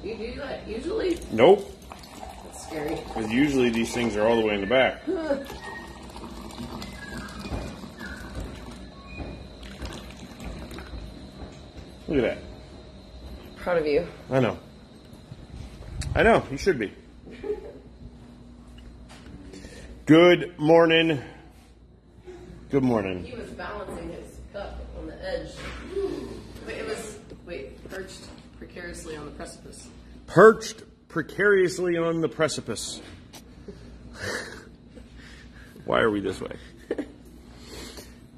You do that usually? Nope. That's scary. Because usually these things are all the way in the back. Look at that. Proud of you. I know. I know. You should be. Good morning. Good morning. He was balancing his cup on the edge. Perched precariously on the precipice. Perched precariously on the precipice. Why are we this way?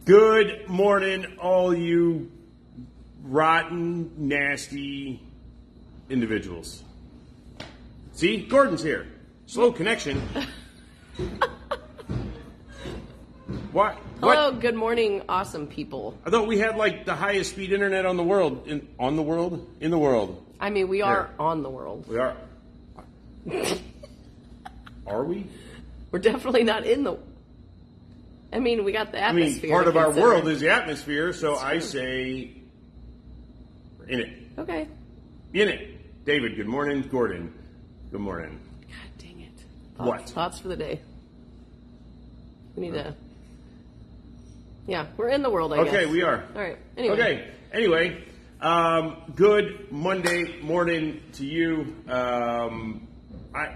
Good morning, all you rotten, nasty individuals. See, Gordon's here. Slow connection. What? Hello, good morning, awesome people. I thought we had like the highest speed internet on the world. In the world. I mean, we are on the world. We are. Are we? We're definitely not in the. I mean, we got the atmosphere. Part of our world is the atmosphere, so I say we're in it. Okay. In it. David, good morning. Gordon, good morning. God dang it. What? Thoughts for the day. We need to. Yeah, we're in the world, I guess. Okay, we are. All right. Anyway. Okay. Anyway, good Monday morning to you. Are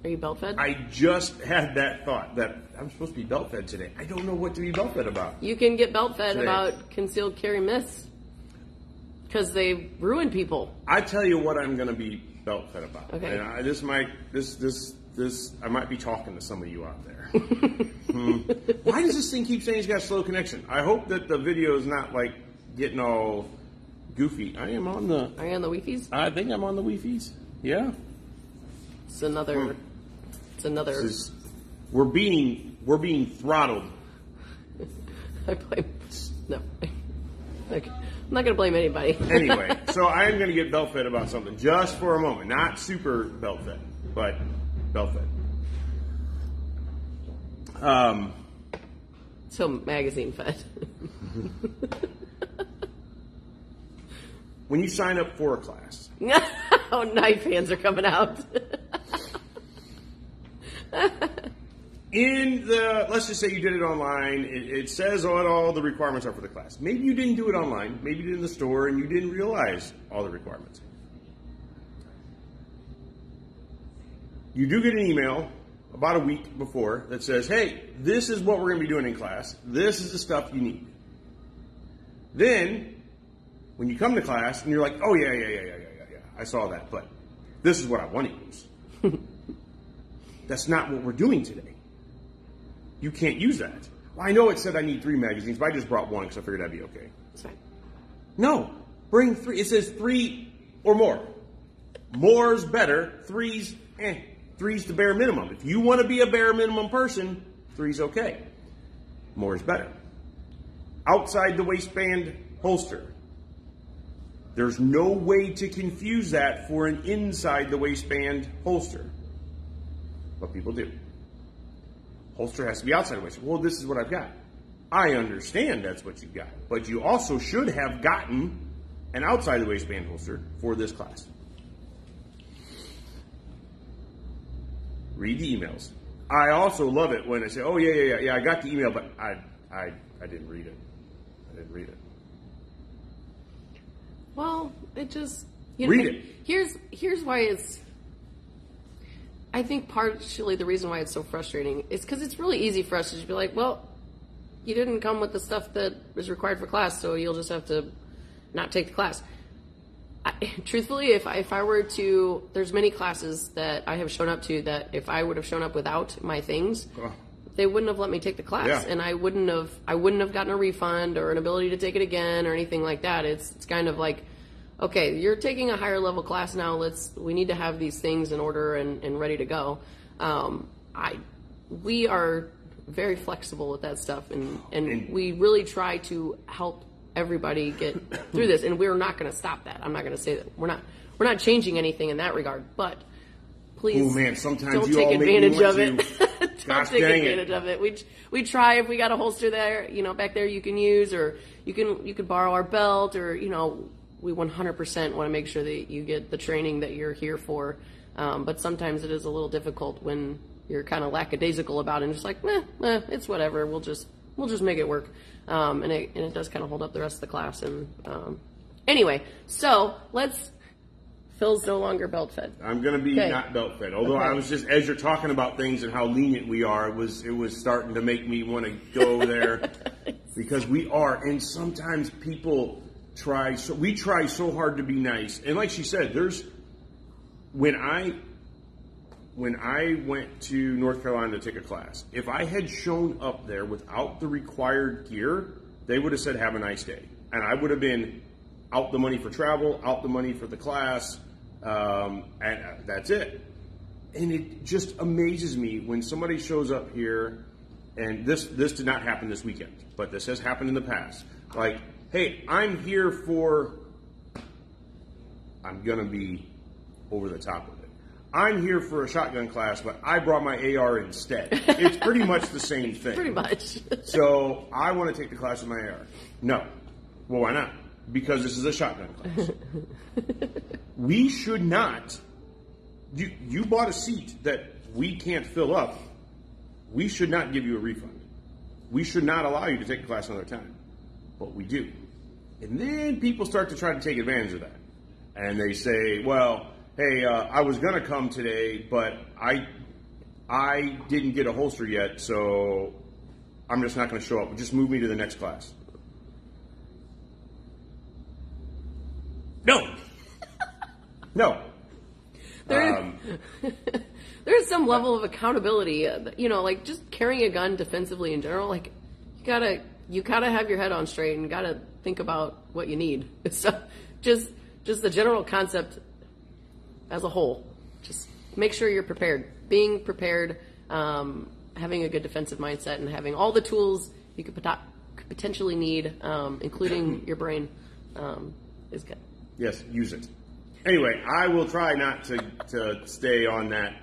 you belt fed? I just had that thought that I'm supposed to be belt fed today. I don't know what to be belt fed about. You can get belt fed today. about concealed carry myths because they ruin people. I tell you what I'm going to be belt fed about. Okay. And I might be talking to some of you out there. Why does this thing keep saying it's got slow connection? I hope that the video is not like getting all goofy. Are you on the Wi-Fi's? I think I'm on the Wi-Fi's. Yeah. It's another. We're being throttled. I blame. No. Okay. I'm not going to blame anybody. Anyway, so I am going to get belt fed about something just for a moment. Not super belt fed, but belt fed. So magazine fed. When you sign up for a class. Oh, knife hands are coming out. Let's just say you did it online. It says what all the requirements are for the class. Maybe you didn't do it online. Maybe you did it in the store and you didn't realize all the requirements. You do get an email about a week before that says, hey, this is what we're going to be doing in class. This is the stuff you need. Then, when you come to class and you're like, oh, yeah, I saw that, but this is what I want to use. That's not what we're doing today. You can't use that. Well, I know it said I need 3 magazines, but I just brought one because I figured that'd be okay. That's right. No, bring 3. It says 3 or more. More's better. 3's, 3's the bare minimum. If you want to be a bare minimum person, 3's okay. More is better. Outside the waistband holster. There's no way to confuse that for an inside the waistband holster. But people do. Holster has to be outside the waistband. Well, this is what I've got. I understand that's what you've got. But you also should have gotten an outside the waistband holster for this class. Read the emails. I also love it when I say, oh, yeah, I got the email, but I didn't read it. I didn't read it. Well, it just... Read it. Here's why it's... I think partially the reason why it's so frustrating is because it's really easy for us to just be like, well, you didn't come with the stuff that is required for class, so you'll just have to not take the class. Truthfully, if I were to, there's many classes that I have shown up to that if I would have shown up without my things, they wouldn't have let me take the class, and I wouldn't have gotten a refund or an ability to take it again or anything like that. It's kind of like, okay, you're taking a higher level class now. We need to have these things in order and ready to go. We are very flexible with that stuff, and we really try to help everybody get through this, and we're not going to stop that. I'm not going to say that we're not changing anything in that regard, but please sometimes don't you take all advantage of make me it. Don't take advantage of it. We try, if we got a holster there, back there you can use, or you could borrow our belt, or we 100% want to make sure that you get the training that you're here for. But sometimes it is a little difficult when you're kind of lackadaisical about it and just like, it's whatever. We'll just make it work. And it does kind of hold up the rest of the class. And anyway, so Phil's no longer belt fed. I'm going to be not belt fed. Although I was just, as you're talking about things and how lenient we are, it was starting to make me want to go there because we are. And sometimes people we try so hard to be nice. And like she said, when I went to North Carolina to take a class, if I had shown up there without the required gear, they would have said, have a nice day. And I would have been out the money for travel, out the money for the class, and that's it. And it just amazes me when somebody shows up here, and this did not happen this weekend, but this has happened in the past. Like, hey, I'm here for, I'm going to be over the top of it. I'm here for a shotgun class, but I brought my AR instead. It's pretty much the same thing. Pretty much. So I want to take the class with my AR. No. Well, why not? Because this is a shotgun class. We should not. You bought a seat that we can't fill up. We should not give you a refund. We should not allow you to take the class another time. But we do. And then people start to try to take advantage of that. And they say, well, hey, I was going to come today, but I didn't get a holster yet, so I'm just not going to show up. Just move me to the next class. No. No. There's some level of accountability, like just carrying a gun defensively in general. Like you gotta have your head on straight and gotta think about what you need. So just the general concept as a whole. Just make sure you're prepared. Being prepared, having a good defensive mindset, and having all the tools you could potentially need, including your brain, is good. Yes, use it. Anyway, I will try not to stay on that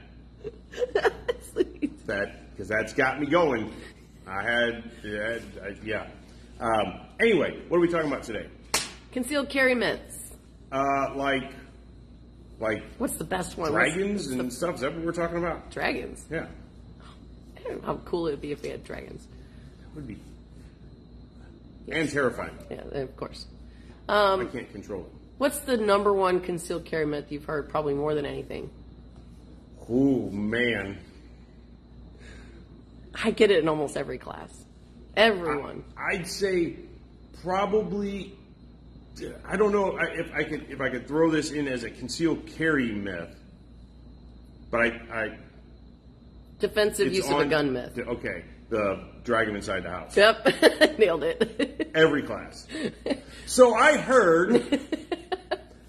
because that's got me going. Anyway, what are we talking about today? Concealed carry myths. Like what's the best one? Dragons and stuff. Is that what we're talking about? Dragons. Yeah. I don't know how cool it would be if we had dragons. That would be. Yes. And terrifying. Yeah, of course. I can't control it. What's the number one concealed carry myth you've heard probably more than anything? Oh, man. I get it in almost every class. Everyone. I'd say probably, I don't know if I could throw this in as a concealed carry myth, but I defensive use of a gun myth. Okay. The drag him inside the house. Yep. Nailed it. Every class. So I heard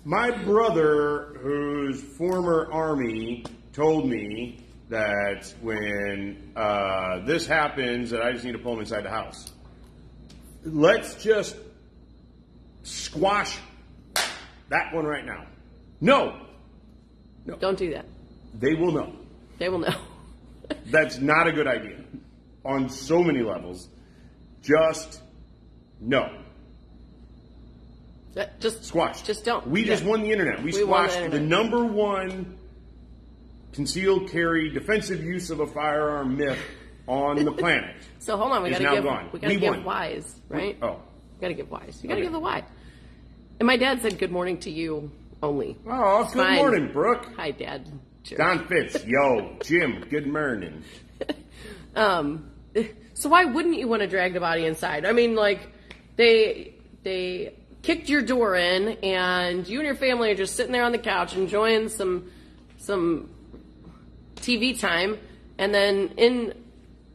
my brother, who's former Army, told me that when this happens, that I just need to pull him inside the house. Let's just squash that one right now. No. Don't do that. They will know. They will know. That's not a good idea. On so many levels. Just no. Just squash. Just don't. We just won the internet. We squashed the number one concealed carry defensive use of a firearm myth on the planet. So hold on, we got to give whys, right? We got to give whys. You got to give the why. And my dad said good morning to you only. Oh, good morning, Brooke. Hi, Dad. Sure. Don Fitz, yo, Jim, good morning. So why wouldn't you want to drag the body inside? I mean, like, they kicked your door in, and you and your family are just sitting there on the couch enjoying some TV time, and then in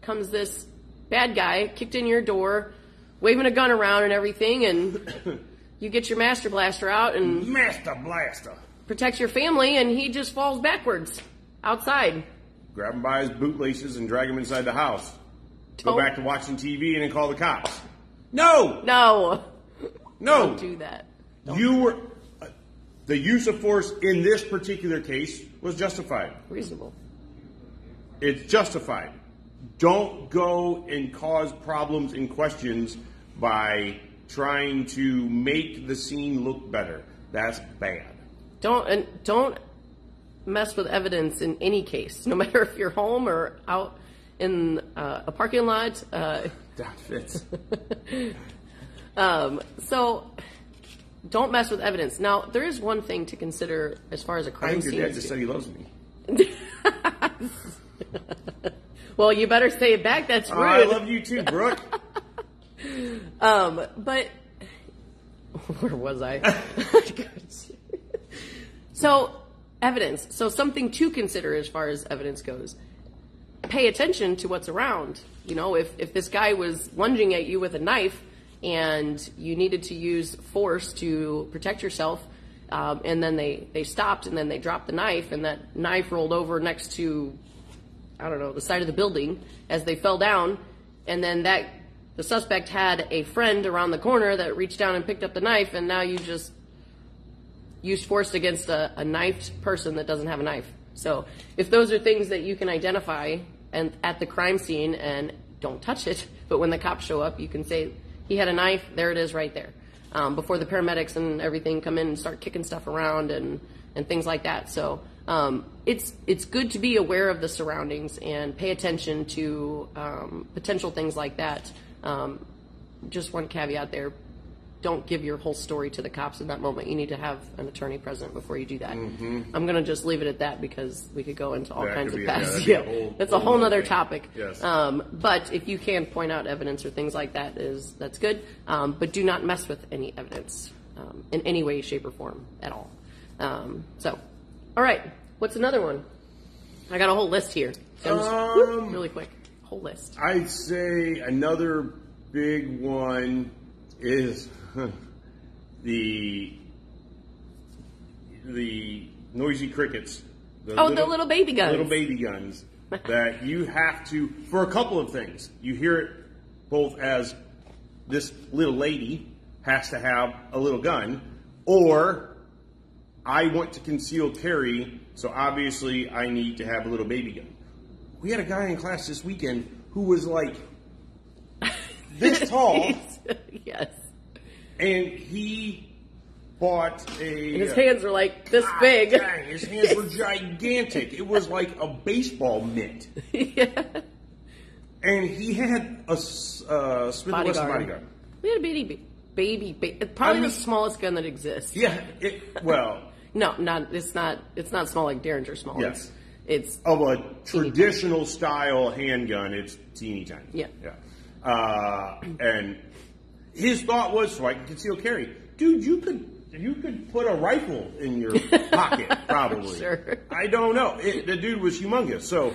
comes this bad guy, kicked in your door, waving a gun around and everything, and you get your Master Blaster out and protect your family, and he just falls backwards outside. Grab him by his bootlaces and drag him inside the house. Go back to watching TV and then call the cops. No! Don't do that. The use of force in this particular case was justified. Reasonable. It's justified. Don't go and cause problems and questions by trying to make the scene look better. That's bad. Don't mess with evidence in any case, no matter if you're home or out in a parking lot. That fits. So don't mess with evidence. Now, there is one thing to consider as far as a crime scene. Your dad just said he loves me. Well, you better say it back. That's rude. I love you too, Brooke. But where was I? So, evidence. So, something to consider as far as evidence goes. Pay attention to what's around. You know, if this guy was lunging at you with a knife and you needed to use force to protect yourself, and then they stopped and then they dropped the knife and that knife rolled over next to, I don't know, the side of the building as they fell down, and then the suspect had a friend around the corner that reached down and picked up the knife, and now you just used force against a knifed person that doesn't have a knife. So if those are things that you can identify and at the crime scene and don't touch it, but when the cops show up, you can say, he had a knife, there it is right there. Before the paramedics and everything come in and start kicking stuff around and things like that. So it's good to be aware of the surroundings and pay attention to potential things like that. Just one caveat there. Don't give your whole story to the cops in that moment. You need to have an attorney present before you do that. Mm-hmm. I'm going to just leave it at that because we could go into all kinds of past. That's a whole nother topic. Yes. But if you can point out evidence or things like that, that's good. But do not mess with any evidence in any way, shape, or form at all. All right. What's another one? I got a whole list here. So really quick. Whole list. I'd say another big one is the noisy crickets. The little baby guns. Little baby guns that you have to, for a couple of things. You hear it both as this little lady has to have a little gun, or I want to conceal carry, so obviously I need to have a little baby gun. We had a guy in class this weekend who was like this tall. Yes. And he bought his hands were like this big. Dang, his hands were gigantic. It was like a baseball mitt. Yeah. And he had a Smith & Wesson bodyguard. We had a baby, probably the smallest gun that exists. Yeah. No, it's not small like Derringer small. Yes. It's of a traditional style handgun. It's teeny tiny. Yeah. Yeah. And his thought was, so I can conceal carry. Dude, you could put a rifle in your pocket, probably. Sure. I don't know. The dude was humongous. So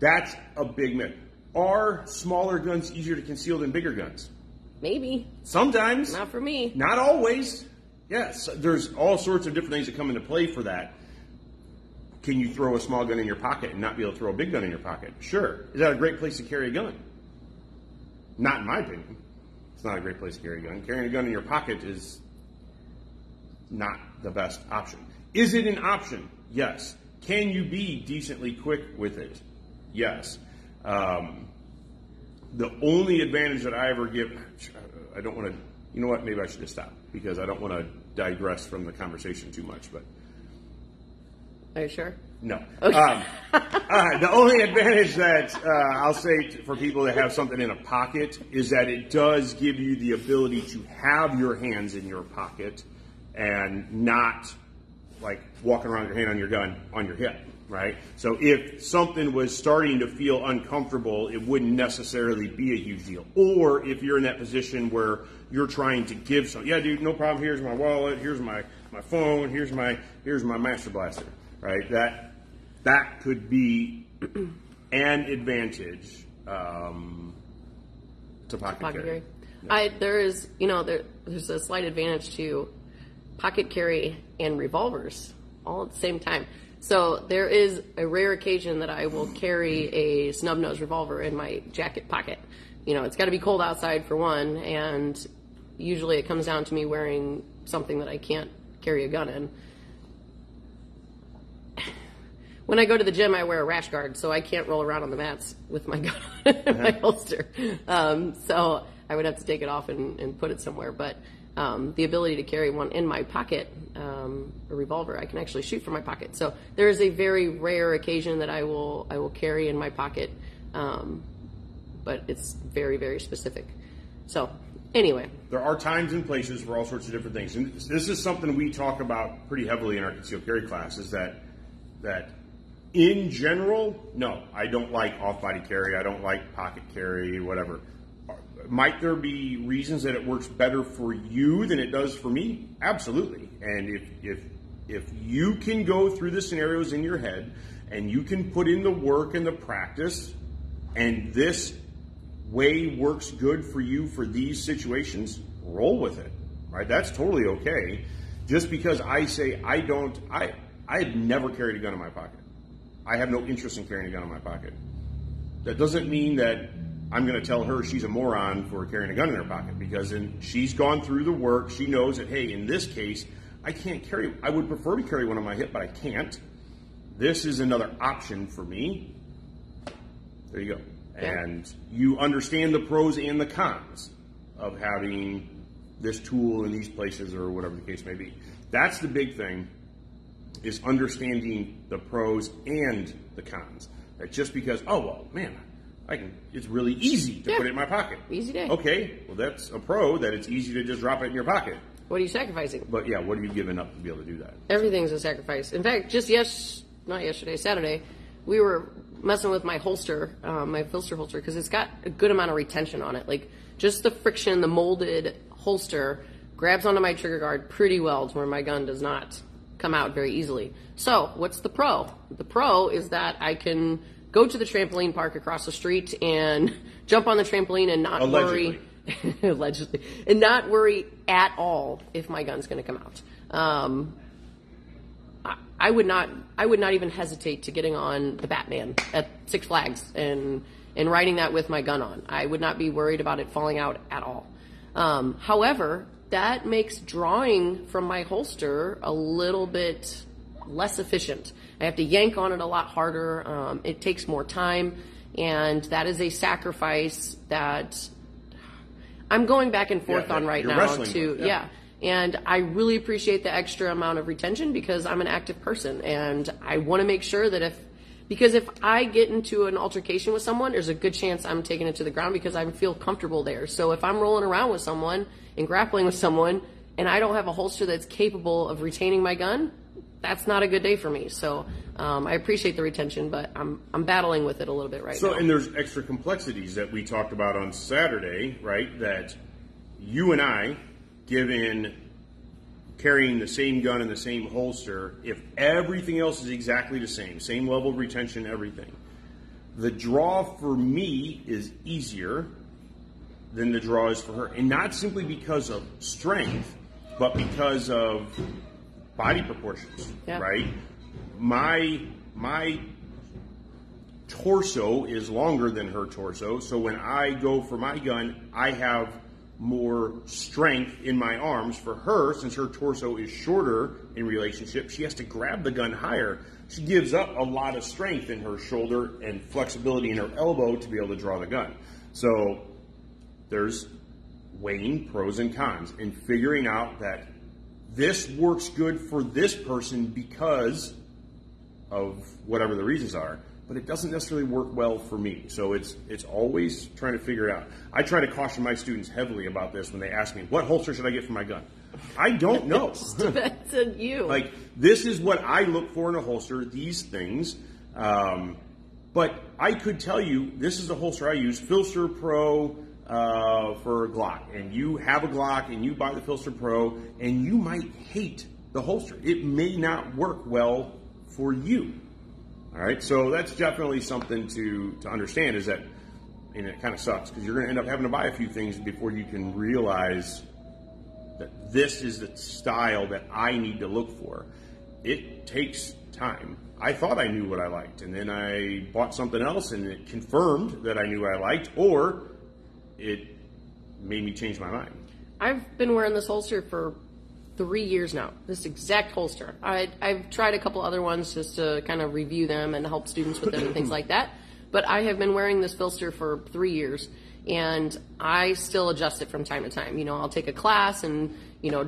that's a big myth. Are smaller guns easier to conceal than bigger guns? Maybe. Sometimes. Not for me. Not always. Yes. There's all sorts of different things that come into play for that. Can you throw a small gun in your pocket and not be able to throw a big gun in your pocket? Sure. Is that a great place to carry a gun? Not in my opinion. It's not a great place to carry a gun. Carrying a gun in your pocket is not the best option. Is it an option? Yes. Can you be decently quick with it? Yes. The only advantage that I ever give, I don't want to, you know what, maybe I should just stop because I don't want to digress from the conversation too much, but. Are you sure? No. Okay. The only advantage that I'll say for people that have something in a pocket is that it does give you the ability to have your hands in your pocket and not like walking around with your hand on your gun on your hip, right? So if something was starting to feel uncomfortable, it wouldn't necessarily be a huge deal. Or if you're in that position where you're trying to give something, yeah, dude, no problem. Here's my wallet. Here's my phone. Here's my Master Blaster. Right, that could be an advantage to pocket carry. Yeah. There's a slight advantage to pocket carry and revolvers all at the same time. So there is a rare occasion that I will carry a snub nose revolver in my jacket pocket. It's got to be cold outside for one, and usually it comes down to me wearing something that I can't carry a gun in. When I go to the gym, I wear a rash guard, so I can't roll around on the mats with my gun in my holster. So I would have to take it off and put it somewhere. But the ability to carry one in my pocket, a revolver, I can actually shoot from my pocket. So there is a very rare occasion that I will carry in my pocket, but it's very, very specific. So anyway. There are times and places for all sorts of different things. And this is something we talk about pretty heavily in our concealed carry class, is that in general, no, I don't like off-body carry. I don't like pocket carry, whatever. Might there be reasons that it works better for you than it does for me? Absolutely. And if you can go through the scenarios in your head and you can put in the work and the practice, and this way works good for you for these situations, roll with it, right? That's totally okay. Just because I say I had never carried a gun in my pocket. I have no interest in carrying a gun in my pocket. That doesn't mean that I'm going to tell her she's a moron for carrying a gun in her pocket, because she's gone through the work. She knows that, hey, in this case, I can't carry. I would prefer to carry one on my hip, but I can't. This is another option for me. There you go. Yeah. And you understand the pros and the cons of having this tool in these places, or whatever the case may be. That's the big thing, is understanding the pros and the cons. That just because, oh, well, man, it's really easy to put it in my pocket. Easy day. Okay, well, that's a pro, that it's easy to just drop it in your pocket. What are you sacrificing? But yeah, what are you giving up to be able to do that? Everything's a sacrifice. In fact, just Saturday, we were messing with my holster, my Filster holster, because it's got a good amount of retention on it. Like, just the friction, the molded holster grabs onto my trigger guard pretty well to where my gun does not come out very easily. So, what's the pro? The pro is that I can go to the trampoline park across the street and jump on the trampoline and not worry. Allegedly. And not worry at all if my gun's going to come out. I would not even hesitate to getting on the Batman at Six Flags and riding that with my gun on. I would not be worried about it falling out at all. However, that makes drawing from my holster a little bit less efficient. I have to yank on it a lot harder. It takes more time, and that is a sacrifice that I'm going back and forth on right now too. Yeah. And I really appreciate the extra amount of retention, because I'm an active person, and I want to make sure that if I get into an altercation with someone, there's a good chance I'm taking it to the ground because I feel comfortable there. So if I'm rolling around with someone and grappling with someone and I don't have a holster that's capable of retaining my gun, that's not a good day for me. So I appreciate the retention, but I'm battling with it a little bit right now. So, and there's extra complexities that we talked about on Saturday, right? That you and I, given carrying the same gun in the same holster, if everything else is exactly the same level of retention, everything, the draw for me is easier than the draw is for her. And not simply because of strength, but because of body proportions, right? My torso is longer than her torso, so when I go for my gun, I have more strength in my arms. For her, since her torso is shorter in relationship, she has to grab the gun higher. She gives up a lot of strength in her shoulder and flexibility in her elbow to be able to draw the gun. So there's weighing pros and cons and figuring out that this works good for this person because of whatever the reasons are, but it doesn't necessarily work well for me. So it's always trying to figure it out. I try to caution my students heavily about this when they ask me, what holster should I get for my gun? I don't know. Depends on you. Like, this is what I look for in a holster, these things. But I could tell you, this is the holster I use, Filster Pro for Glock. And you have a Glock and you buy the Filster Pro and you might hate the holster. It may not work well for you. All right, so that's definitely something to understand, is that, and it kind of sucks because you're going to end up having to buy a few things before you can realize that this is the style that I need to look for. It takes time. I thought I knew what I liked, and then I bought something else and it confirmed that I knew what I liked, or it made me change my mind. I've been wearing this holster for 3 years now, this exact holster. I've tried a couple other ones just to kind of review them and help students with them and things like that. But I have been wearing this Filster for 3 years. And I still adjust it from time to time. I'll take a class and,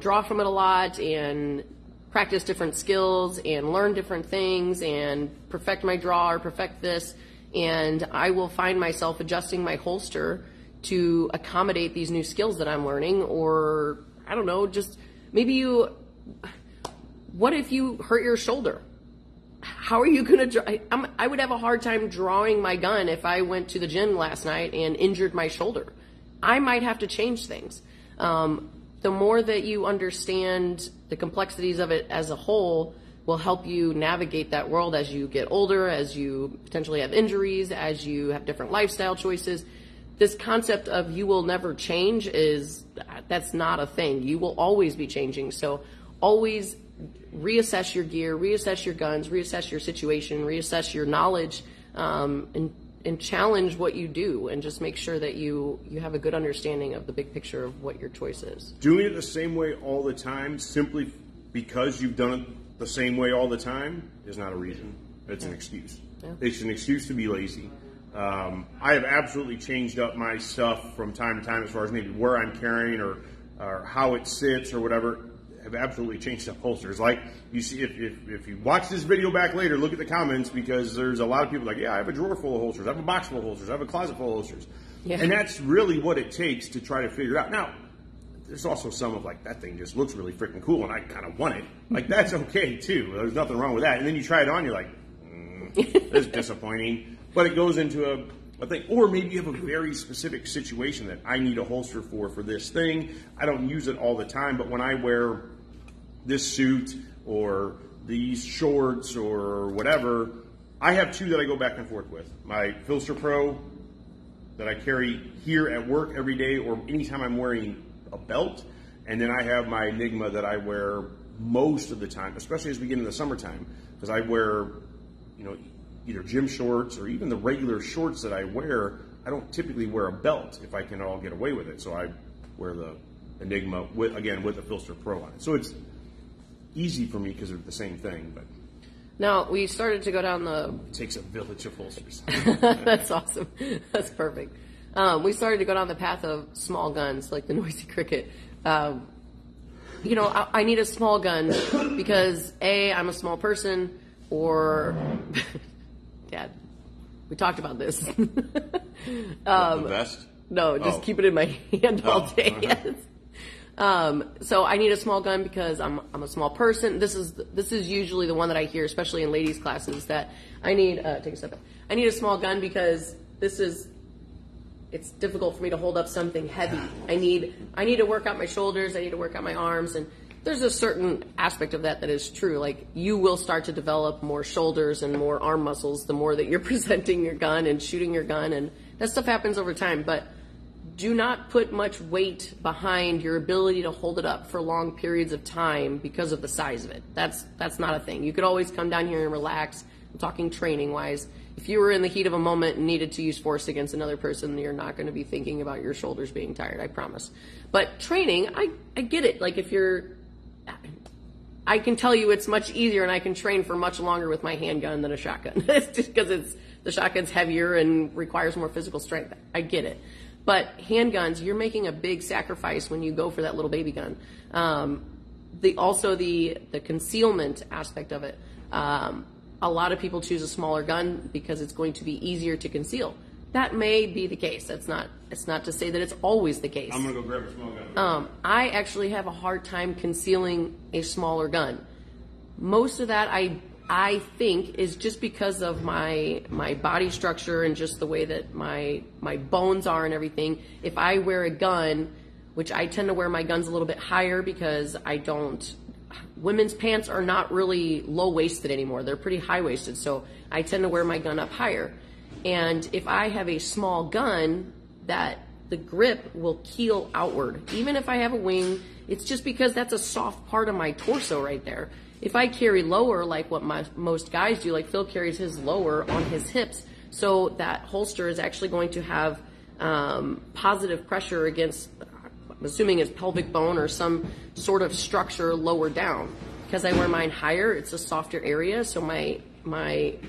draw from it a lot and practice different skills and learn different things and perfect my draw or perfect this. And I will find myself adjusting my holster to accommodate these new skills that I'm learning. Or, I don't know, just maybe what if you hurt your shoulder? How are you going to draw? I would have a hard time drawing my gun if I went to the gym last night and injured my shoulder. I might have to change things. The more that you understand the complexities of it as a whole will help you navigate that world as you get older, as you potentially have injuries, as you have different lifestyle choices. This concept of you will never change that's not a thing. You will always be changing. So always reassess your gear, reassess your guns, reassess your situation, reassess your knowledge, and challenge what you do, and just make sure that you have a good understanding of the big picture of what your choice is. Doing it the same way all the time, simply because you've done it the same way all the time, is not a reason. It's an excuse. Yeah. It's an excuse to be lazy. I have absolutely changed up my stuff from time to time as far as maybe where I'm carrying or how it sits or whatever. Have absolutely changed up holsters. Like you see, if you watch this video back later, look at the comments, because there's a lot of people like, yeah, I have a drawer full of holsters, I have a box full of holsters, I have a closet full of holsters. Yeah. And that's really what it takes to try to figure it out. Now, there's also some of like, that thing just looks really freaking cool and I kind of want it. Like, that's okay too. There's nothing wrong with that. And then you try it on, you're like, this is disappointing. But it goes into a thing. Or maybe you have a very specific situation that I need a holster for this thing. I don't use it all the time, but when I wear this suit or these shorts or whatever, I have two that I go back and forth with. My Filster Pro that I carry here at work every day or anytime I'm wearing a belt. And then I have my Enigma that I wear most of the time, especially as we get into the summertime, because I wear, either gym shorts or even the regular shorts that I wear. I don't typically wear a belt if I can all get away with it. So I wear the Enigma with the Filster Pro on it. So it's easy for me because they're the same thing. But now we started to go down it takes a village of holsters. That's awesome. That's perfect. We started to go down the path of small guns, like the Noisy Cricket. I need a small gun because I'm a small person, or Dad, we talked about this. The vest? No, just keep it in my hand all day. Yes. So I need a small gun because I'm a small person. This is usually the one that I hear, especially in ladies' classes, that I need. Take a step back. I need a small gun because it's difficult for me to hold up something heavy. I need to work out my shoulders. I need to work out my arms, and there's a certain aspect of that is true. Like, you will start to develop more shoulders and more arm muscles the more that you're presenting your gun and shooting your gun, and that stuff happens over time. But do not put much weight behind your ability to hold it up for long periods of time because of the size of it. That's not a thing. You could always come down here and relax. I'm talking training wise. If you were in the heat of a moment and needed to use force against another person, you're not going to be thinking about your shoulders being tired, I promise. But training, I get it. Like, I can tell you it's much easier and I can train for much longer with my handgun than a shotgun. It's just because the shotgun's heavier and requires more physical strength. I get it. But handguns, you're making a big sacrifice when you go for that little baby gun. The concealment aspect of it. A lot of people choose a smaller gun because it's going to be easier to conceal. That may be the case. It's not to say that it's always the case. I'm gonna go grab a small gun. I actually have a hard time concealing a smaller gun. Most of that I think is just because of my body structure and just the way that my bones are and everything. If I wear a gun, which I tend to wear my guns a little bit higher because women's pants are not really low-waisted anymore. They're pretty high-waisted, so I tend to wear my gun up higher. And if I have a small gun, that the grip will keel outward. Even if I have a wing, it's just because that's a soft part of my torso right there. If I carry lower, like what most guys do, like Phil carries his lower on his hips, so that holster is actually going to have positive pressure against, I'm assuming it's pelvic bone or some sort of structure lower down. Because I wear mine higher, it's a softer area, so my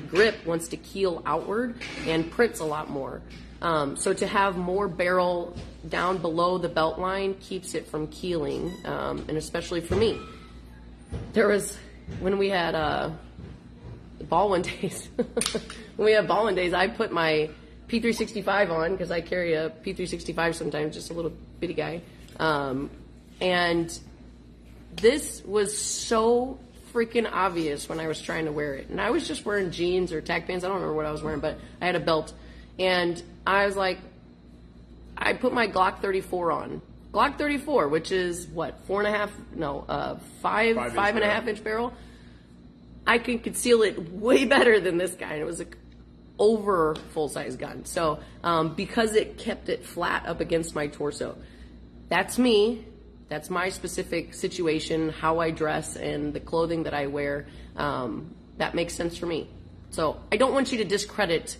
grip wants to keel outward and prints a lot more. So to have more barrel down below the belt line keeps it from keeling, and especially for me. There was, when we had Baldwin days, I put my P365 on, because I carry a P365 sometimes, just a little bitty guy. And this was so freaking obvious when I was trying to wear it. And I was just wearing jeans or tack pants. I don't remember what I was wearing, but I had a belt. And I was like, I put my Glock 34 on. Glock 34, which is what, 5.5 inch barrel. I can conceal it way better than this guy. And it was like over full-size gun. So because it kept it flat up against my torso. That's me. That's my specific situation, how I dress, and the clothing that I wear. That makes sense for me. So I don't want you to discredit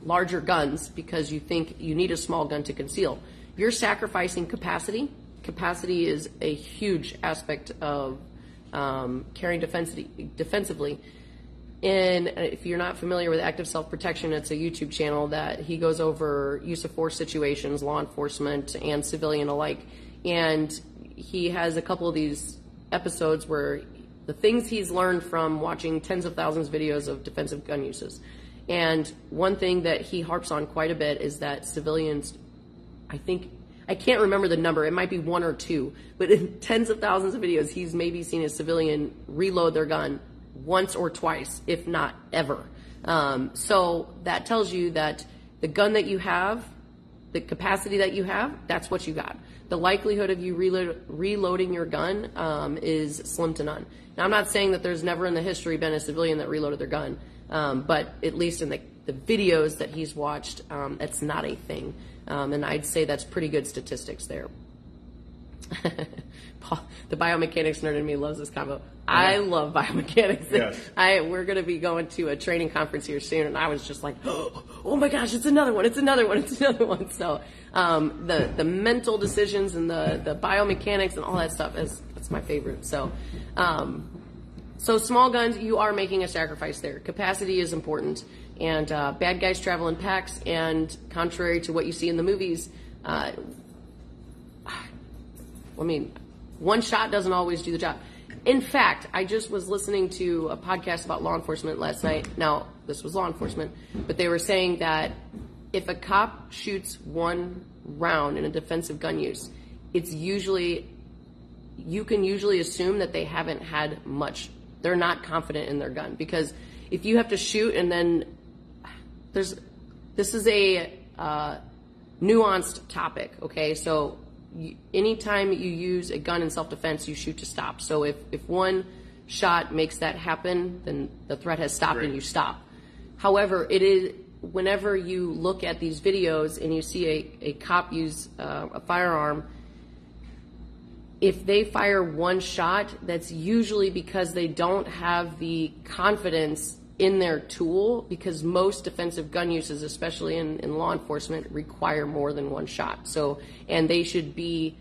larger guns because you think you need a small gun to conceal. You're sacrificing capacity. Capacity is a huge aspect of carrying defensively. And if you're not familiar with Active Self-Protection, it's a YouTube channel that he goes over use of force situations, law enforcement and civilian alike. And he has a couple of these episodes where the things he's learned from watching tens of thousands of videos of defensive gun uses. And one thing that he harps on quite a bit is that civilians, I can't remember the number, it might be 1 or 2, but in tens of thousands of videos, he's maybe seen a civilian reload their gun once or twice, if not ever. So that tells you that the gun that you have, the capacity that you have, that's what you got. The likelihood of you reloading your gun is slim to none. Now, I'm not saying that there's never in the history been a civilian that reloaded their gun, but at least in the videos that he's watched, that's not a thing. And I'd say that's pretty good statistics there. Paul, the biomechanics nerd in me loves this combo. I love biomechanics. Yes. We're going to be going to a training conference here soon, and I was just like, oh my gosh, it's another one. So the mental decisions and the biomechanics and all that stuff that's my favorite. So small guns, you are making a sacrifice there. Capacity is important, and bad guys travel in packs, and contrary to what you see in the movies, one shot doesn't always do the job. In fact, I just was listening to a podcast about law enforcement last night. Now, this was law enforcement, but they were saying that if a cop shoots one round in a defensive gun use, you can usually assume that they haven't had much. They're not confident in their gun, because if you have to shoot and then this is a nuanced topic, okay? So anytime you use a gun in self-defense, you shoot to stop. So if one shot makes that happen, then the threat has stopped and you stop. However, it is whenever you look at these videos and you see a cop use a firearm, if they fire one shot, that's usually because they don't have the confidence in their tool, because most defensive gun uses, especially in law enforcement, require more than one shot. So, and they should be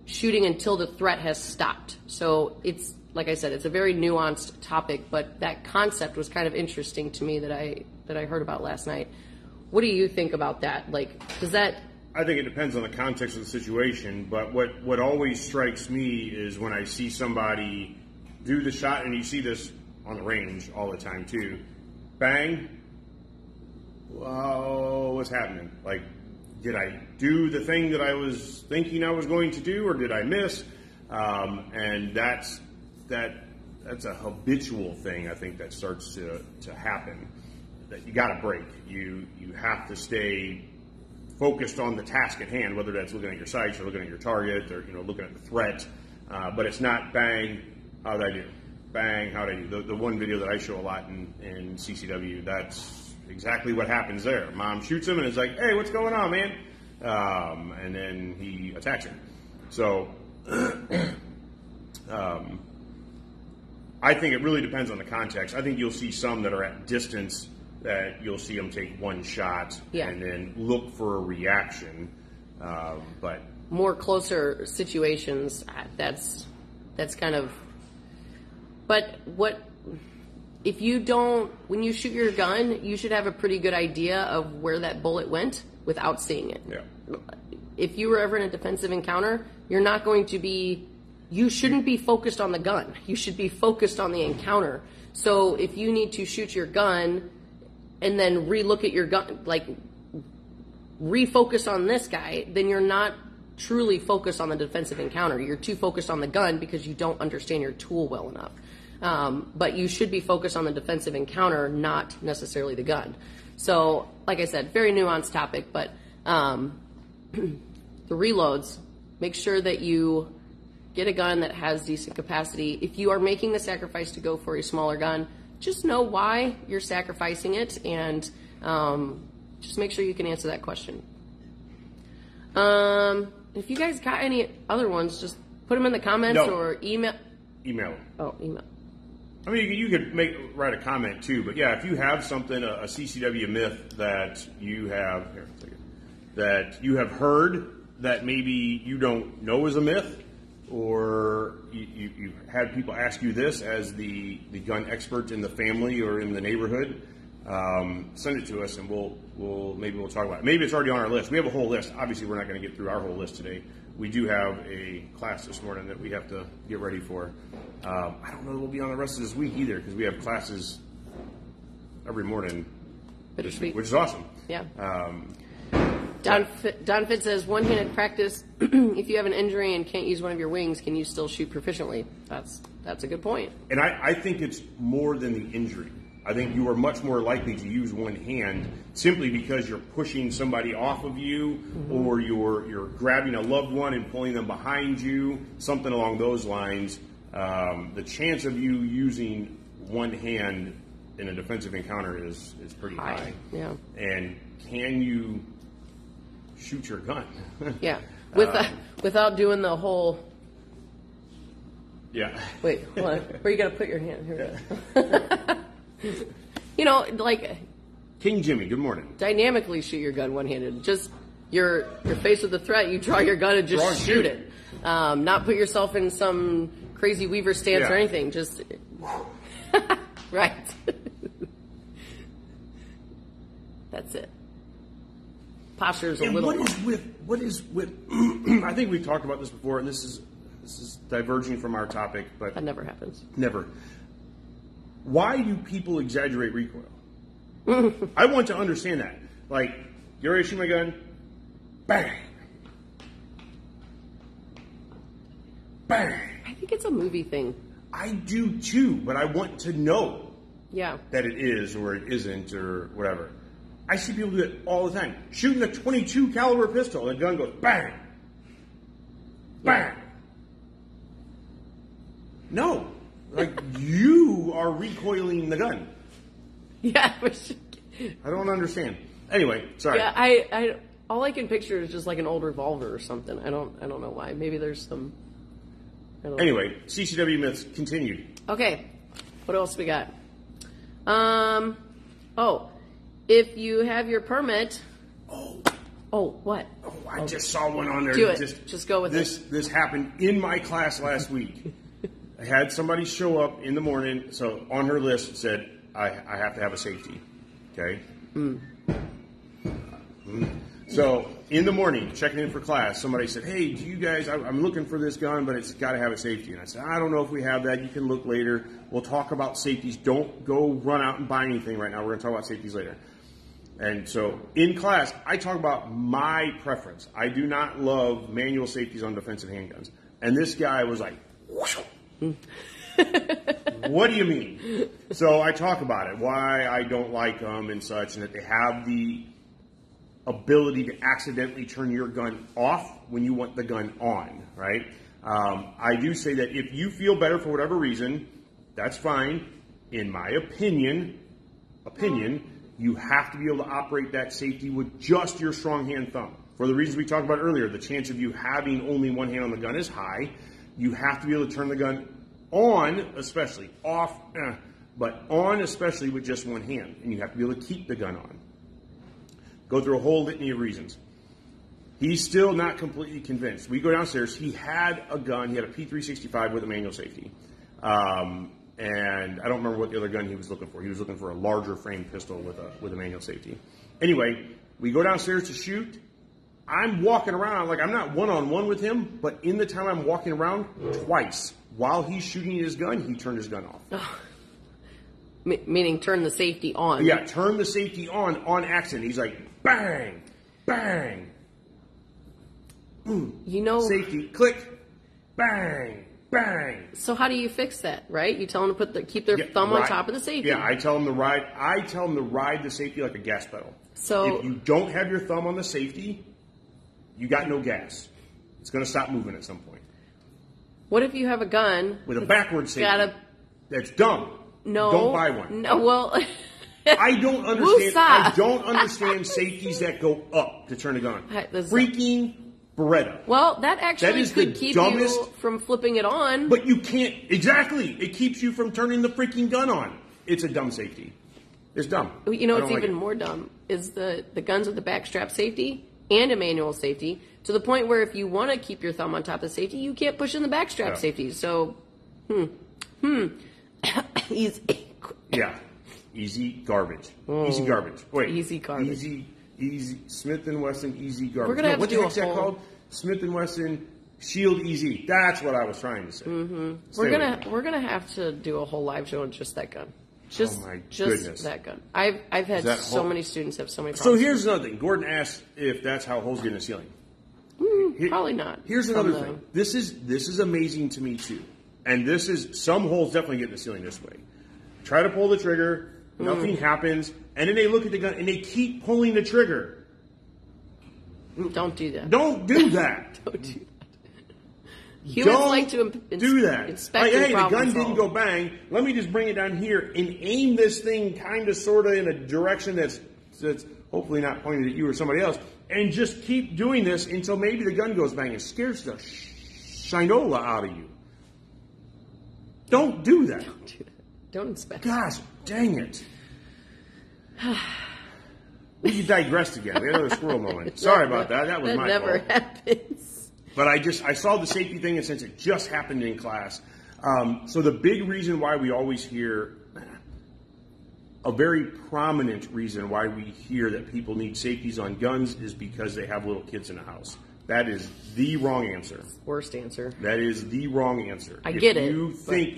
shooting until the threat has stopped. So it's, like I said, it's a very nuanced topic, but that concept was kind of interesting to me that I heard about last night. What do you think about that? Like, does that... I think it depends on the context of the situation, but what always strikes me is when I see somebody do the shot, and you see this on the range all the time too, bang, whoa, what's happening? Like, did I do the thing that I was thinking I was going to do, or did I miss? And that's a habitual thing, I think, that starts to happen, that you got to break. You have to stay focused on the task at hand, whether that's looking at your sights or looking at your target or looking at the threat. But it's not bang, how did I do? Bang, how did I do? The one video that I show a lot in CCW, that's exactly what happens there. Mom shoots him and is like, hey, what's going on, man? And then he attacks her. So I think it really depends on the context. I think you'll see some that are at distance that you'll see them take one shot and then look for a reaction. But more closer situations, that's kind of... But if you don't, when you shoot your gun, you should have a pretty good idea of where that bullet went without seeing it. Yeah. If you were ever in a defensive encounter, you're not going to be, you shouldn't be focused on the gun. You should be focused on the encounter. So if you need to shoot your gun and then re-look at your gun, like refocus on this guy, then you're not truly focused on the defensive encounter. You're too focused on the gun because you don't understand your tool well enough. But you should be focused on the defensive encounter, not necessarily the gun. So, like I said, very nuanced topic, but the reloads, make sure that you get a gun that has decent capacity. If you are making the sacrifice to go for a smaller gun, just know why you're sacrificing it, and just make sure you can answer that question. If you guys got any other ones, just put them in the comments or email. Email. Oh, email. I mean, you could write a comment too, but yeah, if you have something, a CCW myth that you have, that you have heard that maybe you don't know is a myth, or you had people ask you this as the gun expert in the family or in the neighborhood, send it to us and we'll talk about it. Maybe it's already on our list. We have a whole list. Obviously, we're not going to get through our whole list today. We do have a class this morning that we have to get ready for. I don't know that we'll be on the rest of this week either, because we have classes every morning this week, which is awesome. Yeah. Don Fitz says, one-handed practice, if you have an injury and can't use one of your wings, can you still shoot proficiently? That's a good point. And I think it's more than the injury. I think you are much more likely to use one hand simply because you're pushing somebody off of you, or you're grabbing a loved one and pulling them behind you, something along those lines. The chance of you using one hand in a defensive encounter is pretty high. Yeah. And can you shoot your gun? Yeah. Without doing the whole... Yeah. Wait, hold on. Where you got to put your hand? Here we go. You know, like... King Jimmy, good morning. Dynamically shoot your gun one-handed. Just, you're faced with a threat, you draw your gun and just shoot it. Not put yourself in some crazy weaver stance or anything. Just... Right. That's it. Posture's a little... What is with... I think we've talked about this before, and this is diverging from our topic, but... That never happens. Never. Why do people exaggerate recoil? I want to understand that. Like, you ready to shoot my gun? Bang! Bang! I think it's a movie thing. I do too, but I want to know that it is or it isn't or whatever. I see people do it all the time. Shooting a .22 caliber pistol, and the gun goes bang! Bang! No. Like, you are recoiling the gun. Yeah. I don't understand. Anyway, sorry. Yeah, I all I can picture is just like an old revolver or something. I don't know why. Maybe there's some... Anyway, CCW Myths continued. Okay. What else we got? If you have your permit... Oh, what? Oh, I just saw one on there. Do it. Just go with it. This happened in my class last week. I had somebody show up in the morning, so on her list it said, I have to have a safety. Okay? So, in the morning, checking in for class, somebody said, hey, do you guys, I'm looking for this gun, but it's got to have a safety. And I said, I don't know if we have that. You can look later. We'll talk about safeties. Don't go run out and buy anything right now. We're going to talk about safeties later. And so, in class, I talk about my preference. I do not love manual safeties on defensive handguns. And this guy was like, whoosh. What do you mean? So I talk about it, why I don't like them and such, and that they have the ability to accidentally turn your gun off when you want the gun on, right? I do say that if you feel better for whatever reason, that's fine. In my opinion, you have to be able to operate that safety with just your strong hand thumb. For the reasons we talked about earlier, the chance of you having only one hand on the gun is high. You have to be able to turn the gun on, especially, off, but on especially with just one hand. And you have to be able to keep the gun on. Go through a whole litany of reasons. He's still not completely convinced. We go downstairs. He had a gun. He had a P365 with a manual safety. and I don't remember what the other gun he was looking for. He was looking for a larger frame pistol with a manual safety. Anyway, we go downstairs to shoot. I'm walking around, like I'm not one-on-one with him, but in the time I'm walking around, twice, while he's shooting his gun, he turned his gun off. Oh. Meaning turn the safety on. Yeah, turn the safety on accident. He's like, bang, bang. You know, safety, click, bang, bang. So how do you fix that, right? You tell them to keep their thumb on top of the safety. Yeah, I tell them to ride the safety like a gas pedal. So if you don't have your thumb on the safety, you got no gas. It's going to stop moving at some point. What if you have a gun with a backward safety? That's dumb. No, don't buy one. No, well, I don't understand. I don't understand safeties that go up to turn a gun. Freaking Beretta. Well, that actually could keep you from flipping it on. But you can't. Exactly. It keeps you from turning the freaking gun on. It's a dumb safety. It's dumb. You know what's even more dumb is the guns with the backstrap safety and a manual safety, to the point where if you want to keep your thumb on top of the safety, you can't push in the backstrap safety. So, easy. Yeah. Easy garbage. Easy garbage. Wait. Easy garbage. Easy. Smith & Wesson Easy garbage. We're gonna have to do a whole... that called? Smith & Wesson Shield Easy. That's what I was trying to say. Mm-hmm. We're gonna have to do a whole live show on just that gun. Just that gun. I've had so many students have so many problems. So here's another thing. Gordon asked if that's how holes get in the ceiling. Probably not. Here's another thing. This is amazing to me too. And this is, some holes definitely get in the ceiling this way. Try to pull the trigger, nothing happens, and then they look at the gun and they keep pulling the trigger. Don't do that. Don't do that. Don't do that. Humans like to do that. Inspect like, hey, the gun solve. didn't go bang. Let me just bring it down here and aim this thing kind of, sort of in a direction that's hopefully not pointed at you or somebody else, and just keep doing this until maybe the gun goes bang and scares the shinola out of you. Don't do that. Don't do that. Don't inspect. Gosh, dang it. We digressed again. We had another squirrel moment. Sorry about that. That was my fault. That never happens. But I saw the safety thing, and since it just happened in class, so the big reason why we always hear, a very prominent reason why we hear that people need safeties on guns is because they have little kids in the house. That is the wrong answer. Worst answer. That is the wrong answer. I get it. You think,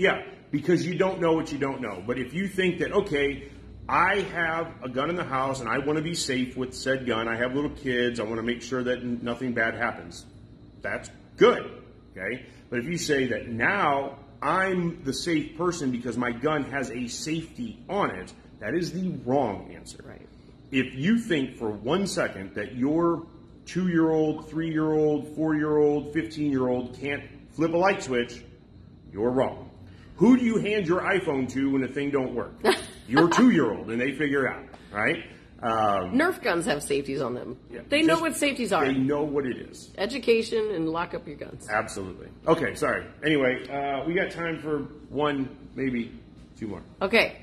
because you don't know what you don't know. But if you think that, okay, I have a gun in the house and I want to be safe with said gun, I have little kids, I want to make sure that nothing bad happens. That's good, okay? But if you say that now I'm the safe person because my gun has a safety on it, that is the wrong answer. Right. If you think for 1 second that your 2-year-old, 3-year-old, 4-year-old, 15-year-old can't flip a light switch, you're wrong. Who do you hand your iPhone to when the thing don't work? Your 2-year-old, and they figure it out, right? Nerf guns have safeties on them. Yeah, they know what safeties are. They know what it is. Education and lock up your guns. Absolutely. Okay, sorry. Anyway, we got time for one, maybe two more. Okay.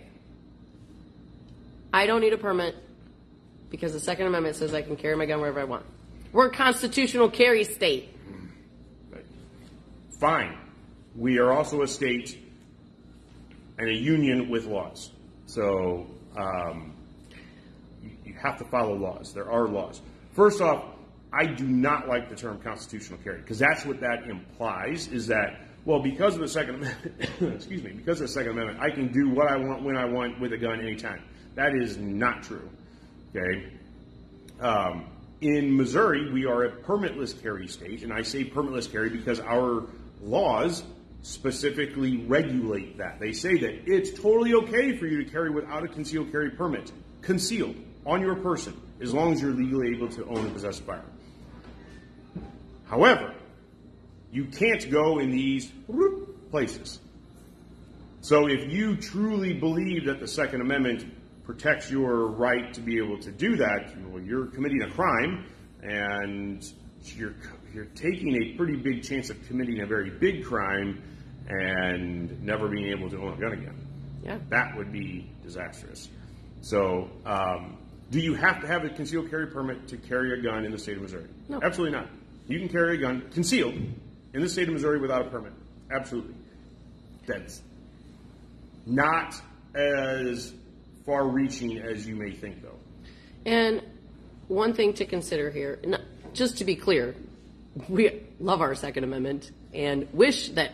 I don't need a permit because the Second Amendment says I can carry my gun wherever I want. We're a constitutional carry state. Right. Fine. We are also a state and a union with laws. So, you have to follow laws. There are laws. First off, I do not like the term constitutional carry because that's what that implies is that, well, because of the Second Amendment, because of the Second Amendment, I can do what I want when I want with a gun anytime. That is not true. Okay. In Missouri, we are a permitless carry state, and I say permitless carry because our laws specifically regulate that. They say that it's totally okay for you to carry without a concealed carry permit, concealed on your person, as long as you're legally able to own and possess a firearm. However, you can't go in these places. So if you truly believe that the Second Amendment protects your right to be able to do that, well, you're committing a crime, and you're taking a pretty big chance of committing a very big crime and never being able to own a gun again. Yeah. That would be disastrous. So, do you have to have a concealed carry permit to carry a gun in the state of Missouri? No. Absolutely not. You can carry a gun concealed in the state of Missouri without a permit. Absolutely. Not as far-reaching as you may think, though. And one thing to consider here, just to be clear, we love our Second Amendment and wish that,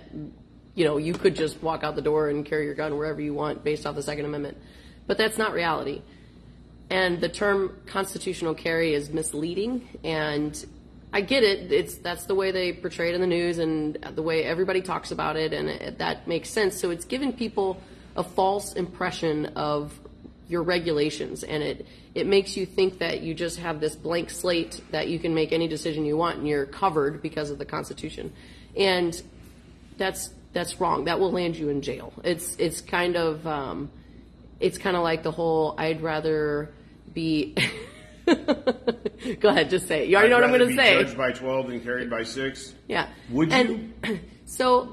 you could just walk out the door and carry your gun wherever you want based off the Second Amendment. But that's not reality. And the term constitutional carry is misleading, and I get it. That's the way they portray it in the news and the way everybody talks about it, and that makes sense. So it's given people a false impression of your regulations, and it makes you think that you just have this blank slate that you can make any decision you want and you're covered because of the Constitution. And that's wrong. That will land you in jail. It's kind of like the whole I'd rather be go ahead, just say it. You already know what I'm going to say. Judged by 12 and carried by 6. Yeah. Would you? So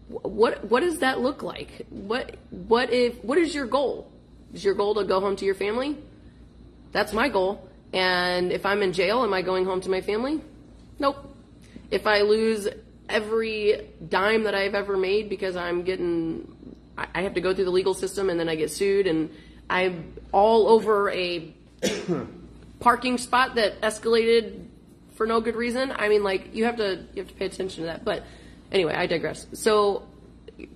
what does that look like? What is your goal? Is your goal to go home to your family? That's my goal. And if I'm in jail, am I going home to my family? Nope. If I lose every dime that I've ever made because I have to go through the legal system and then I get sued and I'm all over a parking spot that escalated for no good reason. I mean, you have to pay attention to that. But anyway, I digress. So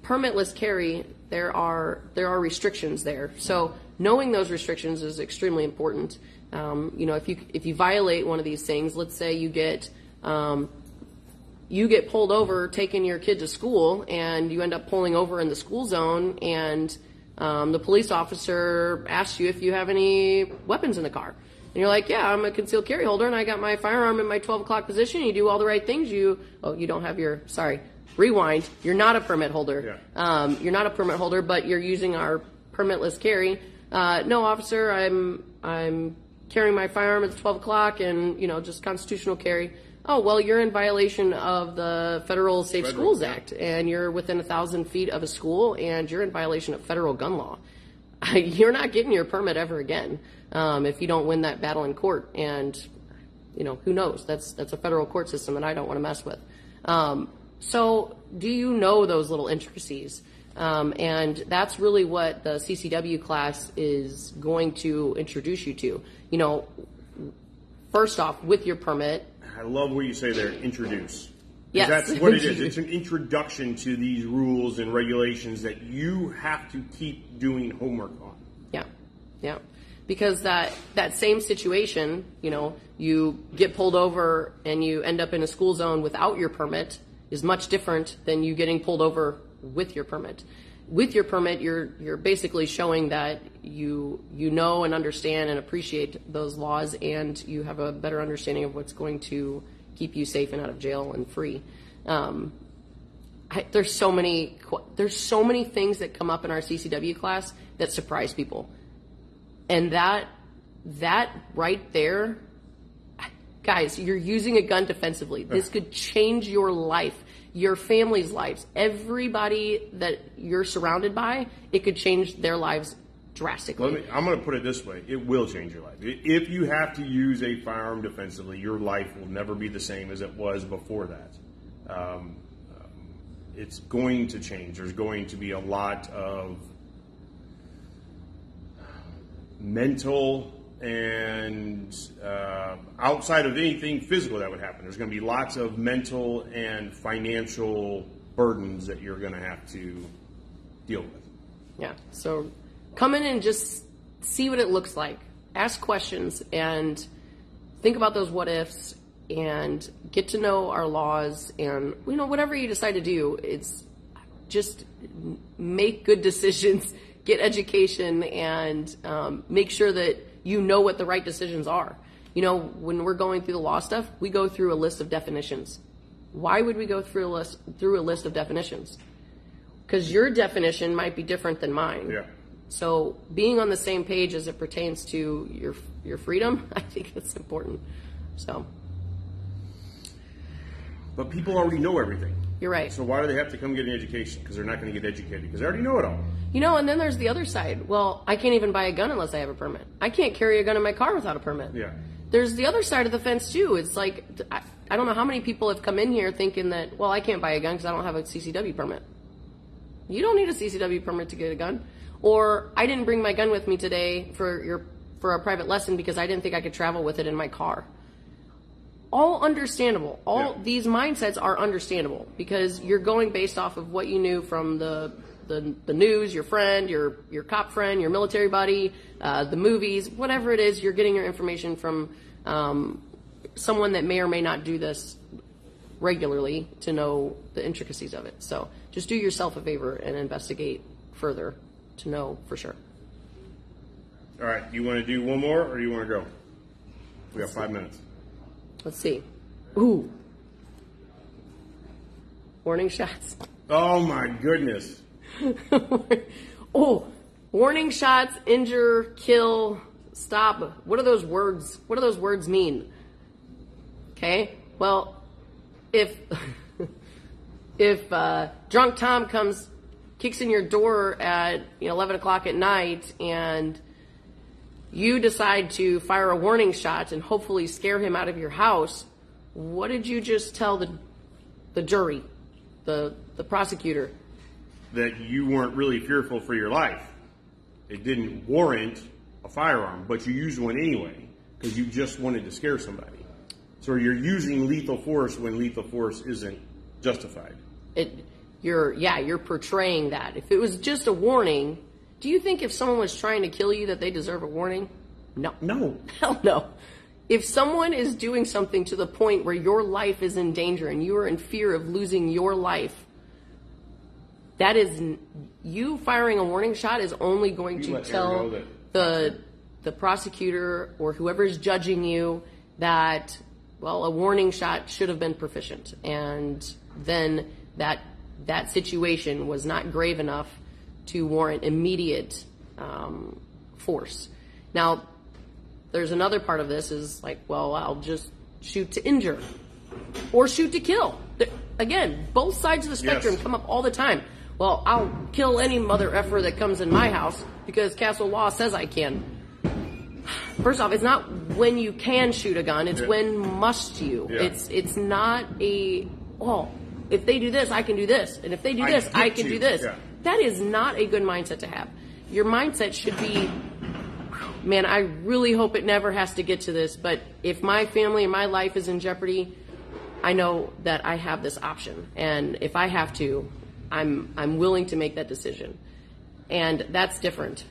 permitless carry, there are restrictions there. So knowing those restrictions is extremely important. If you violate one of these things, let's say you get pulled over taking your kid to school, and you end up pulling over in the school zone, and the police officer asks you if you have any weapons in the car. And you're like, yeah, I'm a concealed carry holder, and I got my firearm in my 12 o'clock position. You do all the right things. You don't have your, rewind. You're not a permit holder. Yeah. You're not a permit holder, but you're using our permitless carry. No, officer, I'm carrying my firearm at 12 o'clock and, just constitutional carry. Oh, well, you're in violation of the Federal Safe Schools Act, and you're within 1,000 feet of a school, and you're in violation of federal gun law. You're not getting your permit ever again if you don't win that battle in court. And, who knows? That's a federal court system that I don't want to mess with. So do you know those little intricacies? And that's really what the CCW class is going to introduce you to. First off, with your permit. I love what you say there, introduce. Yes. That's what it is. It's an introduction to these rules and regulations that you have to keep doing homework on. Yeah. Because that same situation, you get pulled over and you end up in a school zone without your permit is much different than you getting pulled over with your permit. With your permit, you're basically showing that you know and understand and appreciate those laws, and you have a better understanding of what's going to keep you safe and out of jail and free. There's so many things that come up in our CCW class that surprise people, and that right there, guys, you're using a gun defensively. This could change your life. Your family's lives, everybody that you're surrounded by, it could change their lives drastically. I'm going to put it this way. It will change your life. If you have to use a firearm defensively, your life will never be the same as it was before that. It's going to change. There's going to be a lot of mental and outside of anything physical that would happen, there's going to be lots of mental and financial burdens that you're going to have to deal with. Yeah, so come in and just see what it looks like. Ask questions and think about those what ifs and get to know our laws, and whatever you decide to do, it's just make good decisions, get education, and make sure that you know what the right decisions are. When we're going through the law stuff, we go through a list of definitions. Why would we go through a list of definitions? Because your definition might be different than mine. Yeah. So being on the same page as it pertains to your freedom, I think that's important. So. But people already know everything. You're right. So why do they have to come get an education? Because they're not going to get educated. Because they already know it all. And then there's the other side. Well, I can't even buy a gun unless I have a permit. I can't carry a gun in my car without a permit. Yeah. There's the other side of the fence, too. It's like, I don't know how many people have come in here thinking that, well, I can't buy a gun because I don't have a CCW permit. You don't need a CCW permit to get a gun. Or I didn't bring my gun with me today for a private lesson because I didn't think I could travel with it in my car. All understandable. All these mindsets are understandable because you're going based off of what you knew from the news, your friend, your cop friend, your military buddy, the movies, whatever it is. You're getting your information from someone that may or may not do this regularly to know the intricacies of it. So just do yourself a favor and investigate further to know for sure. All right, you want to do one more or you want to go? We got 5 minutes. Let's see. Ooh. Warning shots. Oh my goodness. Oh, warning shots, injure, kill, stop. What do those words mean? Okay. Well, if drunk Tom kicks in your door at 11 o'clock at night and you decide to fire a warning shot and hopefully scare him out of your house, what did you just tell the jury, the prosecutor? That you weren't really fearful for your life. It didn't warrant a firearm, but you used one anyway because you just wanted to scare somebody. So you're using lethal force when lethal force isn't justified. You're portraying that. If it was just a warning, do you think if someone was trying to kill you that they deserve a warning? No. No. Hell no. If someone is doing something to the point where your life is in danger and you are in fear of losing your life, that is, you firing a warning shot is only going to tell the prosecutor or whoever is judging you that, well, a warning shot should have been proficient. And then that situation was not grave enough to warrant immediate force. Now, there's another part of this is like, well, I'll just shoot to injure or shoot to kill. Again, both sides of the spectrum come up all the time. Well, I'll kill any mother effer that comes in my house because castle law says I can. First off, it's not when you can shoot a gun, it's when must you. Yeah. It's not if they do this, I can do this. And if they do this, I can do this. Yeah. That is not a good mindset to have. Your mindset should be, man, I really hope it never has to get to this, but if my family and my life is in jeopardy, I know that I have this option. And if I have to, I'm willing to make that decision. And that's different.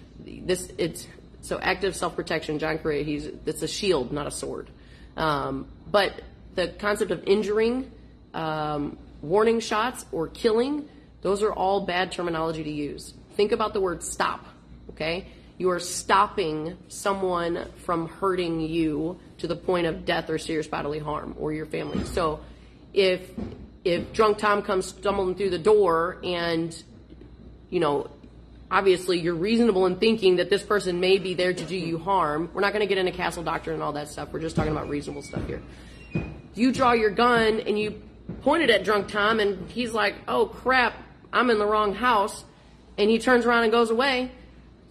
So active self-protection, John Correa, it's a shield, not a sword. But the concept of injuring, warning shots, or killing, those are all bad terminology to use. Think about the word stop, okay? You are stopping someone from hurting you to the point of death or serious bodily harm, or your family. So if drunk Tom comes stumbling through the door and, obviously you're reasonable in thinking that this person may be there to do you harm. We're not going to get into castle doctrine and all that stuff. We're just talking about reasonable stuff here. You draw your gun and you point it at drunk Tom and he's like, oh crap, I'm in the wrong house. And he turns around and goes away.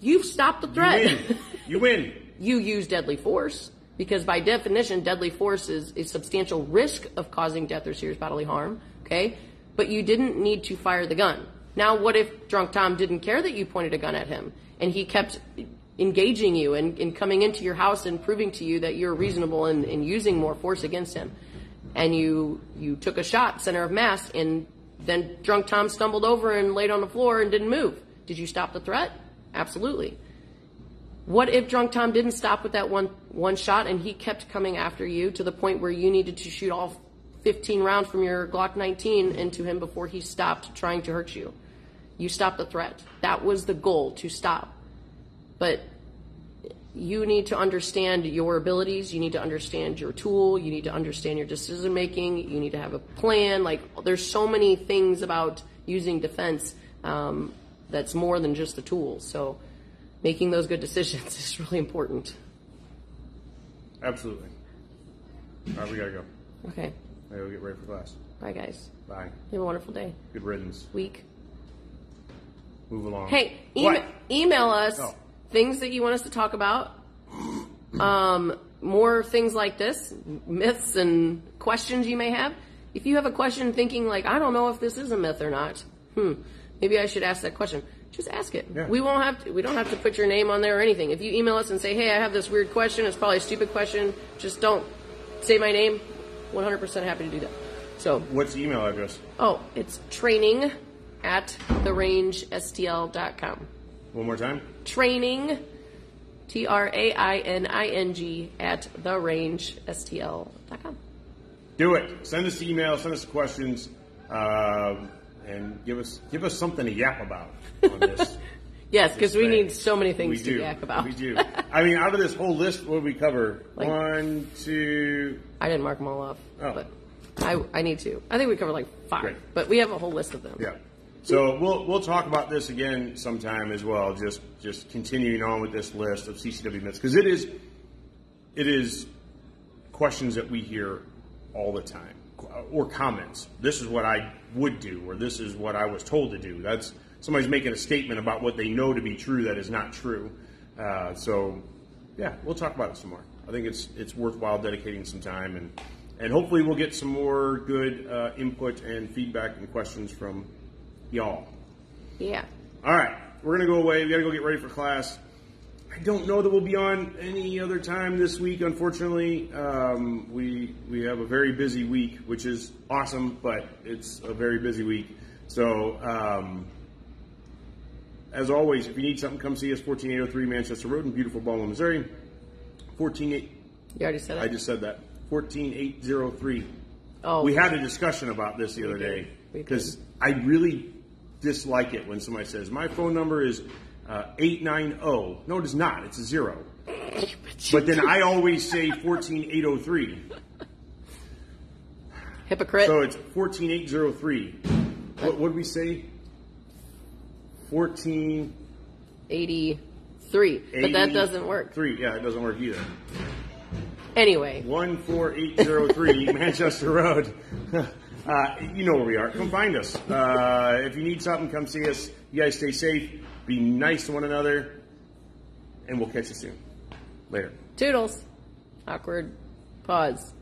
You've stopped the threat. You win. You use deadly force because by definition, deadly force is a substantial risk of causing death or serious bodily harm. Okay. But you didn't need to fire the gun. Now, what if drunk Tom didn't care that you pointed a gun at him and he kept engaging you and coming into your house and proving to you that you're reasonable and using more force against him? And you took a shot, center of mass, and then drunk Tom stumbled over and laid on the floor and didn't move. Did you stop the threat? Absolutely. What if drunk Tom didn't stop with that one shot and he kept coming after you to the point where you needed to shoot all 15 rounds from your Glock 19 into him before he stopped trying to hurt you? You stopped the threat. That was the goal, to stop. But you need to understand your abilities. You need to understand your tool. You need to understand your decision making. You need to have a plan. Like, there's so many things about using defense that's more than just the tools. So making those good decisions is really important. Absolutely. All right, we gotta go. Okay. I gotta get ready for class. Bye, guys. Bye. You have a wonderful day. Good riddance. Week. Move along. Hey, email us things that you want us to talk about. More things like this, myths and questions you may have. If you have a question thinking like, I don't know if this is a myth or not, Maybe I should ask that question. Just ask it. Yeah. We don't have to put your name on there or anything. If you email us and say, hey, I have this weird question, it's probably a stupid question, just don't say my name. 100% happy to do that. So, what's the email address? Oh, it's training@therangestl.com. One more time? Training, TRAINING, @therangestl.com. Do it. Send us the email, send us the questions, and give us something to yap about on this. Yes, because we need so many things to yak about. We do. I mean, out of this whole list, what did we cover? Like, 1, 2... I didn't mark them all off, but I need to. I think we covered like 5, Great. but we have a whole list of them. Yeah. So we'll talk about this again sometime as well. Just continuing on with this list of CCW myths, because it is questions that we hear all the time, or comments. This is what I would do, or this is what I was told to do. That's somebody's making a statement about what they know to be true that is not true. So yeah, we'll talk about it some more. I think it's worthwhile dedicating some time, and hopefully we'll get some more good input and feedback and questions from y'all. Yeah. All right, we're gonna go away. We gotta go get ready for class. I don't know that we'll be on any other time this week, unfortunately. We have a very busy week, which is awesome, but it's a very busy week. So, as always, if you need something, come see us, 14803 Manchester Road in beautiful Baldwin, Missouri. 148. You already said it? I just said that. 14803. Oh. We had a discussion about this the other day, because I really dislike it when somebody says, my phone number is 890. No, it is not. It's a 0. But then I always say 14803. Hypocrite. So it's 14803. What did we say? 1483. But that doesn't work. 3. Yeah, it doesn't work either. Anyway. 14803 Manchester Road. You know where we are. Come find us. If you need something, come see us. You guys stay safe. Be nice to one another. And we'll catch you soon. Later. Toodles. Awkward pause.